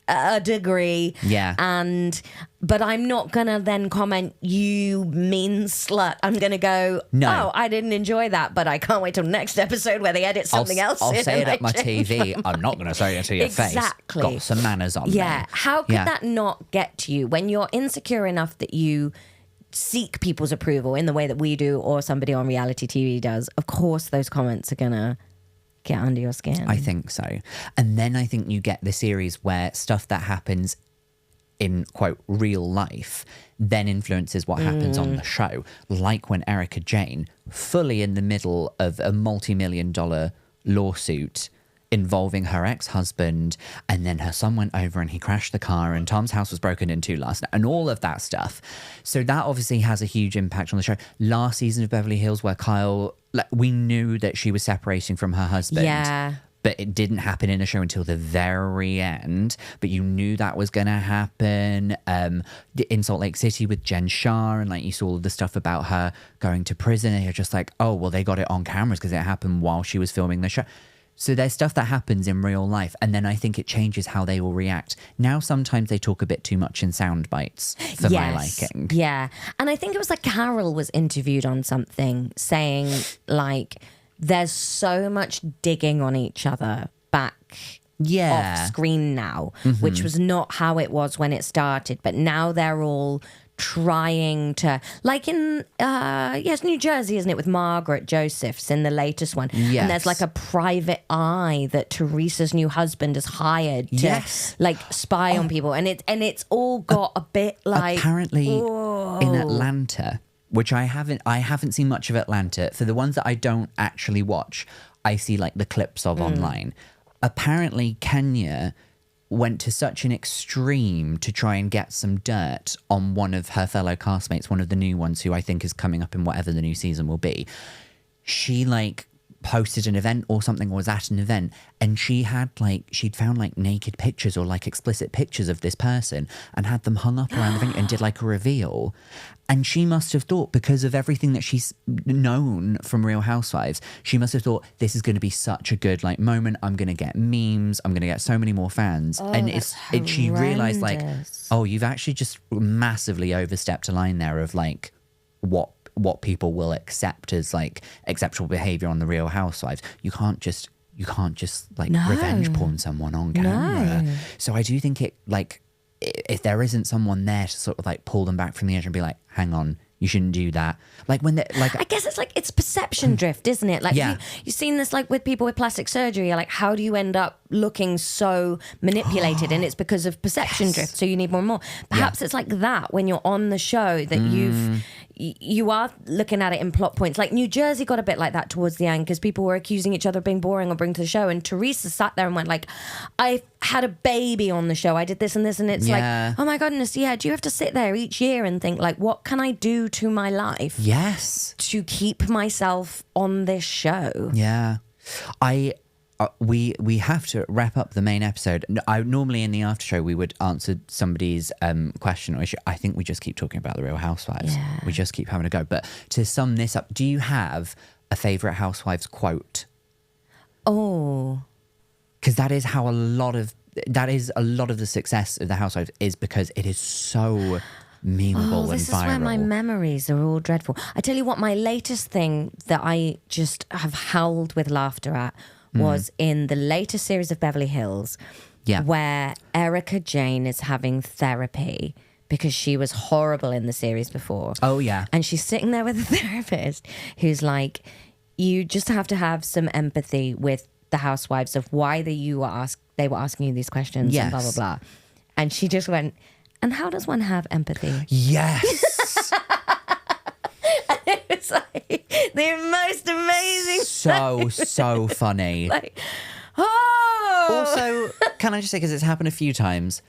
a degree. But I'm not gonna then comment, you mean slut. I'm gonna go, oh, I didn't enjoy that, but I can't wait till next episode where they edit something else. I'll say it at my TV. I'm not gonna say it to your face. Got some manners on me. How could that not get to you when you're insecure enough that you seek people's approval in the way that we do or somebody on reality TV does? Of course those comments are gonna get under your skin. I think so. And then I think you get the series where stuff that happens in, quote, real life then influences what happens on the show. Like when Erica Jane, fully in the middle of a multi-million-dollar lawsuit involving her ex-husband, and then her son went over and he crashed the car and Tom's house was broken into last night and all of that stuff. So that obviously has a huge impact on the show. Last season of Beverly Hills, where Kyle, like, we knew that she was separating from her husband. But it didn't happen in the show until the very end. But you knew that was going to happen. In Salt Lake City with Jen Shah, and like you saw all the stuff about her going to prison, and you're just like, oh, well, they got it on cameras because it happened while she was filming the show. So there's stuff that happens in real life, and then I think it changes how they will react. Now sometimes they talk a bit too much in sound bites for my liking. Yeah. And I think it was like Carol was interviewed on something saying like, there's so much digging on each other back off screen now, which was not how it was when it started. But now they're all trying to, like in New Jersey, isn't it, with Margaret Josephs in the latest one? And there's like a private eye that Teresa's new husband has hired to like spy on people, and it's all got a bit like, apparently in Atlanta, which I haven't seen much of Atlanta. For the ones that I don't actually watch, I see like the clips of online. Apparently Kenya went to such an extreme to try and get some dirt on one of her fellow castmates, one of the new ones who I think is coming up in whatever the new season will be. She like posted an event or something, or was at an event, and she'd found like naked pictures or like explicit pictures of this person and had them hung up around the venue and did like a reveal. And she must have thought, because of everything that she's known from Real Housewives, she must have thought, this is going to be such a good like moment. I'm going to get memes. I'm going to get so many more fans. And she realised like, oh, you've actually just massively overstepped a line there of like what people will accept as like acceptable behaviour on the Real Housewives. You can't just like revenge porn someone on camera. No. So I do think it like, if there isn't someone there to sort of like pull them back from the edge and be like, hang on, you shouldn't do that. Like when they like, I guess it's like, it's perception drift, isn't it? Like you've seen this like with people with plastic surgery, like how do you end up looking so manipulated? And it's because of perception drift. So you need more and more. Perhaps it's like that when you're on the show that you are looking at it in plot points. Like New Jersey got a bit like that towards the end because people were accusing each other of being boring or bring to the show. And Teresa sat there and went like, I had a baby on the show. I did this and this. And it's like, oh my goodness, do you have to sit there each year and think like, what can I do to my life? Yes. To keep myself on this show. Yeah. We have to wrap up the main episode. Normally in the after show we would answer somebody's question or issue. I think we just keep talking about the Real Housewives. Yeah. We just keep having a go. But to sum this up, do you have a favourite Housewives quote? Oh, because that is a lot of the success of the Housewives is because it is so memeable and viral. This is where my memories are all dreadful. I tell you what, my latest thing that I just have howled with laughter at was in the latest series of Beverly Hills, where Erica Jane is having therapy because she was horrible in the series before. Oh, yeah. And she's sitting there with a therapist who's like, you just have to have some empathy with the housewives of why they were asking you these questions and blah, blah, blah. And she just went, and how does one have empathy? Yes. It's like the most amazing so funny. Like, oh. Also, can I just say, because it's happened a few times,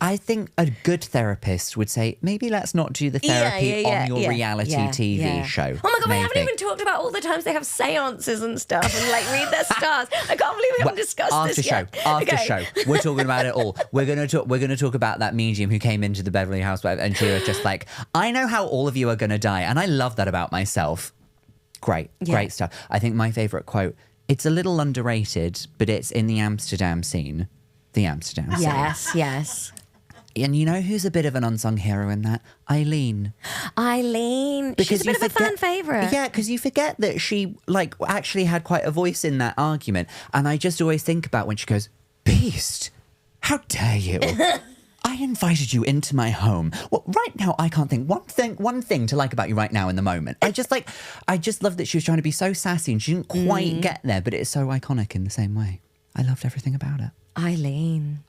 I think a good therapist would say, maybe let's not do the therapy on your reality TV show. Oh my God, we haven't even talked about all the times they have seances and stuff and like read their stars. I can't believe we haven't discussed this yet. After show, we're talking about it all. We're gonna talk about that medium who came into the Beverly Housewives and she was just like, I know how all of you are gonna die, and I love that about myself. Great stuff. I think my favourite quote, it's a little underrated, but it's in the Amsterdam scene. The Amsterdam scene. Yes. And you know who's a bit of an unsung hero in that? Eileen. Because she's a bit of a fan favourite. Yeah, because you forget that she like actually had quite a voice in that argument. And I just always think about when she goes, Beast, how dare you? I invited you into my home. Well, right now I can't think one thing to like about you right now in the moment. I just love that she was trying to be so sassy and she didn't quite get there, but it's so iconic in the same way. I loved everything about it. Eileen.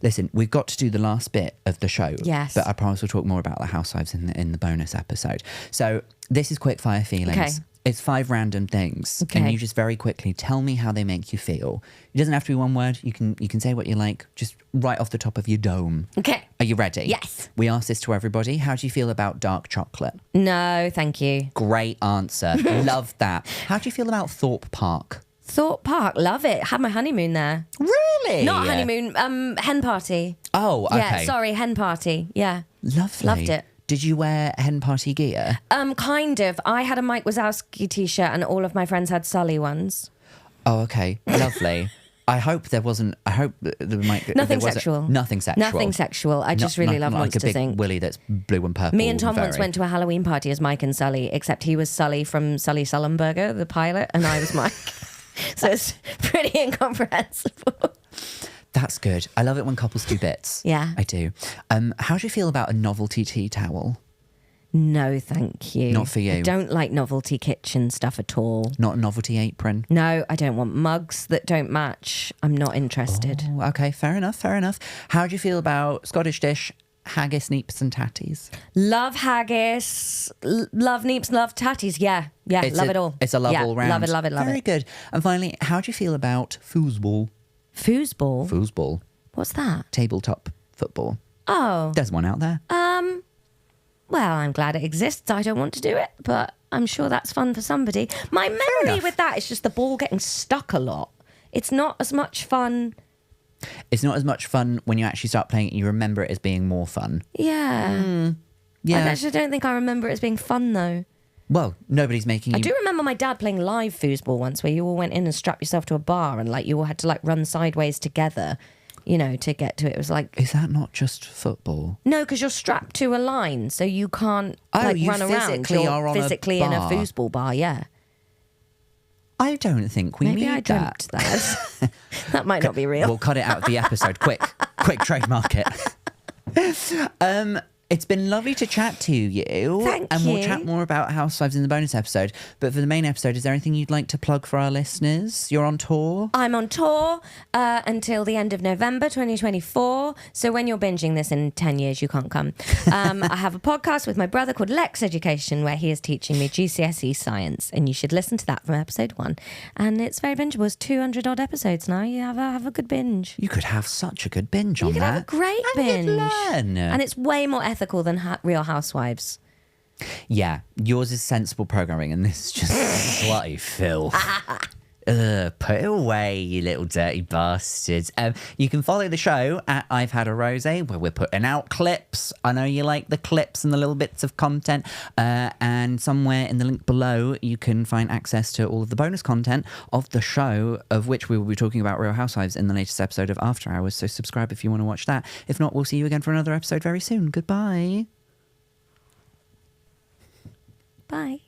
Listen, we've got to do the last bit of the show. Yes. But I promise we'll talk more about the Housewives in the bonus episode. So this is quick fire feelings. Okay. It's 5 random things. Okay. And you just very quickly tell me how they make you feel. It doesn't have to be one word. You can say what you like, just right off the top of your dome. Okay. Are you ready? Yes. We asked this to everybody. How do you feel about dark chocolate? No, thank you. Great answer. Love that. How do you feel about Thorpe Park? Thorpe Park, love it. Had my honeymoon there. Really? Not honeymoon, hen party. Oh, okay. Yeah, sorry, hen party. Yeah. Lovely. Loved it. Did you wear hen party gear? Kind of. I had a Mike Wazowski t-shirt and all of my friends had Sully ones. Oh, okay. Lovely. I hope there wasn't. I hope the mic. Nothing sexual. Nothing sexual. Nothing sexual. I just really love like Monsters, a big Inc. willy that's blue and purple. Me and Tom once went to a Halloween party as Mike and Sully, except he was Sully from Sully Sullenberger, the pilot, and I was Mike. So it's pretty incomprehensible. That's good. I love it when couples do bits. Yeah. I do. How do you feel about a novelty tea towel? No, thank you. Not for you. I don't like novelty kitchen stuff at all. Not a novelty apron? No, I don't want mugs that don't match. I'm not interested. Oh, okay, fair enough. How do you feel about Scottish dish, haggis, neeps and tatties? Love haggis, love neeps, love tatties. Yeah, love it all. It's a love all round. Love it. Very good. And finally, how do you feel about foosball? Foosball? Foosball. What's that? Tabletop football. Oh. There's one out there. well, I'm glad it exists. I don't want to do it, but I'm sure that's fun for somebody. My memory with that is just the ball getting stuck a lot. It's not as much fun. It's not as much fun when you actually start playing it. You remember it as being more fun. Yeah. Yeah. I actually don't think I remember it as being fun, though. Well, nobody's making you... I do remember my dad playing live foosball once, where you all went in and strapped yourself to a bar and like you all had to like run sideways together, you know, to get to it. It was like... Is that not just football? No, because you're strapped to a line, so you can't like you run around. physically You're are on physically a in a bar. foosball bar, yeah. I don't think we Maybe need I that. dreamt that. That might not be real. We'll cut it out of the episode. Quick trademark it. It's been lovely to chat to you. Thank and you. we'll chat more about Housewives in the bonus episode. But for the main episode, is there anything you'd like to plug for our listeners? You're on tour? I'm on tour until the end of November 2024. So when you're binging this in 10 years, you can't come. I have a podcast with my brother called Lex Education, where he is teaching me GCSE science. And you should listen to that from episode 1. And it's very bingeable. It's 200 odd episodes now. You have a good binge. You could have such a good binge on You could that. have a great And binge. you'd learn. And it's way more ethical than Real Housewives. Yeah, yours is sensible programming, and this is just bloody filth. Put it away, you little dirty bastards. You can follow the show at I've Had a Rosé, where we're putting out clips. I know you like the clips and the little bits of content. And somewhere in the link below, you can find access to all of the bonus content of the show, of which we will be talking about Real Housewives in the latest episode of After Hours. So subscribe if you want to watch that. If not, we'll see you again for another episode very soon. Goodbye. Bye.